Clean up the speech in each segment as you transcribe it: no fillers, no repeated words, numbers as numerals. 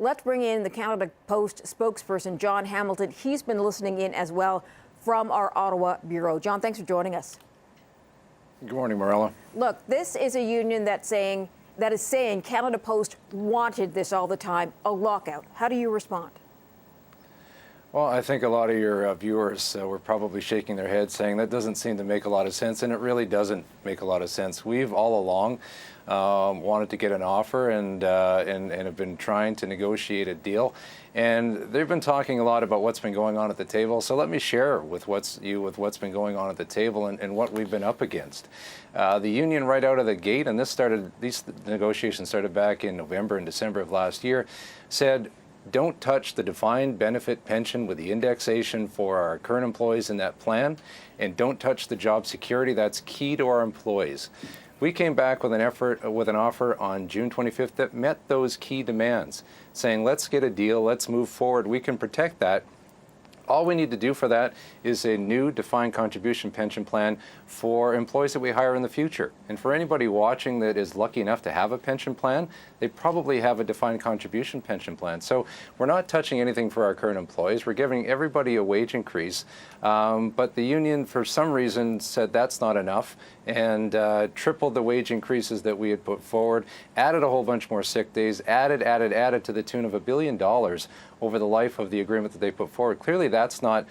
Let's bring in the Canada Post spokesperson, Jon Hamilton. He's been listening in as well from our Ottawa bureau. Jon, thanks for joining us. Good morning, Marilla. Look, this is a union that is saying Canada Post wanted this all the time, a lockout. How do you respond? Well, I think a lot of your viewers were probably shaking their heads saying that doesn't seem to make a lot of sense, and it really doesn't make a lot of sense. We've all along wanted to get an offer and have been trying to negotiate a deal. And they've been talking a lot about what's been going on at the table. So let me share with what's been going on at the table and what we've been up against. The union right out of the gate, and these negotiations started back in November and December of last year, said, don't touch the defined benefit pension with the indexation for our current employees in that plan, and don't touch the job security that's key to our employees. We came back with an offer on June 25th that met those key demands, saying let's get a deal, let's move forward, we can protect that. All we need to do for that is a new defined contribution pension plan for employees that we hire in the future. And for anybody watching that is lucky enough to have a pension plan, they probably have a defined contribution pension plan. So we're not touching anything for our current employees. We're giving everybody a wage increase. But the union, for some reason, said that's not enough and tripled the wage increases that we had put forward, added a whole bunch more sick days, added to the tune of $1 billion over the life of the agreement that they put forward. Clearly, that's not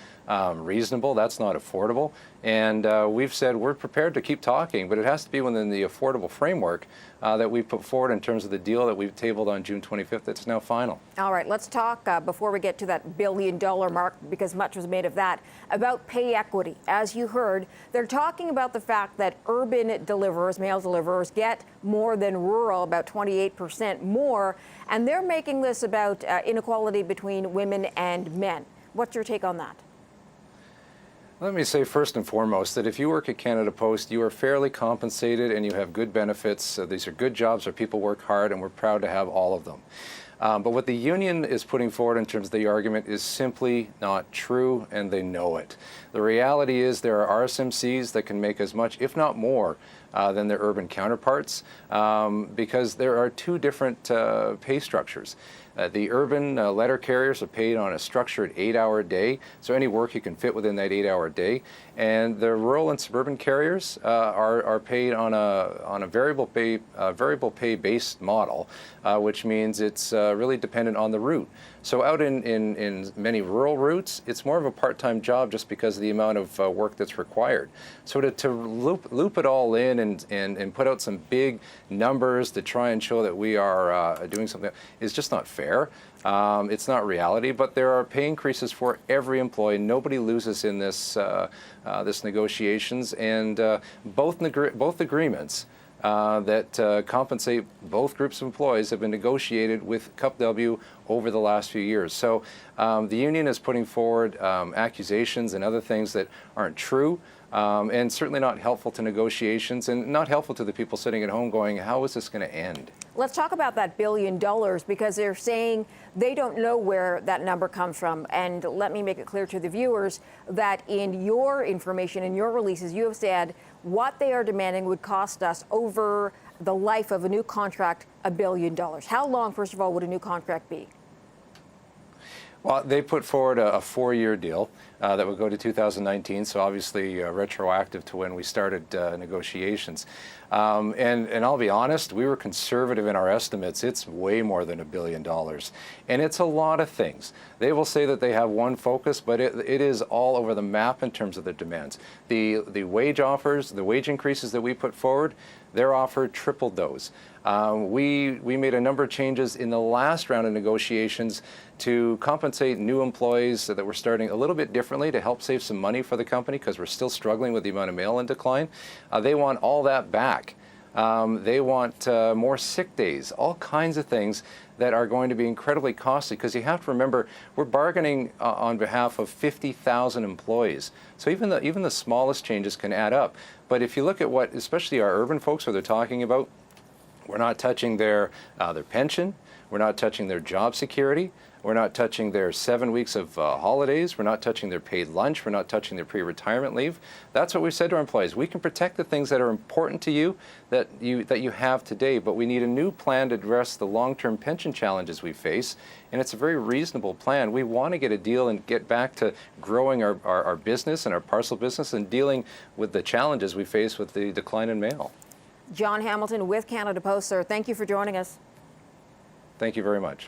reasonable, that's not affordable, and we've said we're prepared to keep talking, but it has to be within the affordable framework that we put forward in terms of the deal that we've tabled on June 25th that's now final. All right, let's talk, before we get to that $1 billion mark, because much was made of that, about pay equity. As you heard, they're talking about the fact that urban deliverers, male deliverers, get more than rural, about 28% more, and they're making this about inequality between women and men. What's your take on that? Let me say first and foremost that if you work at Canada Post, you are fairly compensated and you have good benefits. These are good jobs where people work hard, and we're proud to have all of them. But what the union is putting forward in terms of the argument is simply not true, and they know it. The reality is there are RSMCs that can make as much, if not more, than their urban counterparts, because there are two different pay structures. The urban letter carriers are paid on a structured 8-hour day, so any work you can fit within that 8-hour day. And the rural and suburban carriers are paid on a variable pay based model, which means it's really dependent on the route. So out in many rural routes, it's more of a part-time job just because of the amount of work that's required. So to loop it all in and put out some big numbers to try and show that we are doing something is just not fair. It's not reality, but there are pay increases for every employee. Nobody loses in this negotiations, and both agreements that compensate both groups of employees have been negotiated with CUPW over the last few years. So the union is putting forward accusations and other things that aren't true, and certainly not helpful to negotiations and not helpful to the people sitting at home going, how is this going to end? Let's talk about that $1 billion, because they're saying they don't know where that number comes from. And let me make it clear to the viewers that in your information, in your releases, you have said what they are demanding would cost us over the life of a new contract $1 billion. How long, first of all, would a new contract be? Well, they put forward a 4-year deal that would go to 2019, so obviously retroactive to when we started negotiations. And I'll be honest, we were conservative in our estimates. It's way more than $1 billion. And it's a lot of things. They will say that they have one focus, but it is all over the map in terms of the demands. The wage offers, the wage increases that we put forward, their offer tripled those. We made a number of changes in the last round of negotiations to compensate new employees that were starting a little bit differently to help save some money for the company, because we're still struggling with the amount of mail-in decline. They want all that back. They want more sick days, all kinds of things that are going to be incredibly costly, because you have to remember we're bargaining on behalf of 50,000 employees. So even the smallest changes can add up. But if you look at what, especially our urban folks, what they're talking about, we're not touching their pension. We're not touching their job security. We're not touching their 7 weeks of holidays. We're not touching their paid lunch. We're not touching their pre-retirement leave. That's what we've said to our employees. We can protect the things that are important to you that you have today, but we need a new plan to address the long-term pension challenges we face, and it's a very reasonable plan. We want to get a deal and get back to growing our business and our parcel business and dealing with the challenges we face with the decline in mail. Jon Hamilton with Canada Post, sir. Thank you for joining us. Thank you very much.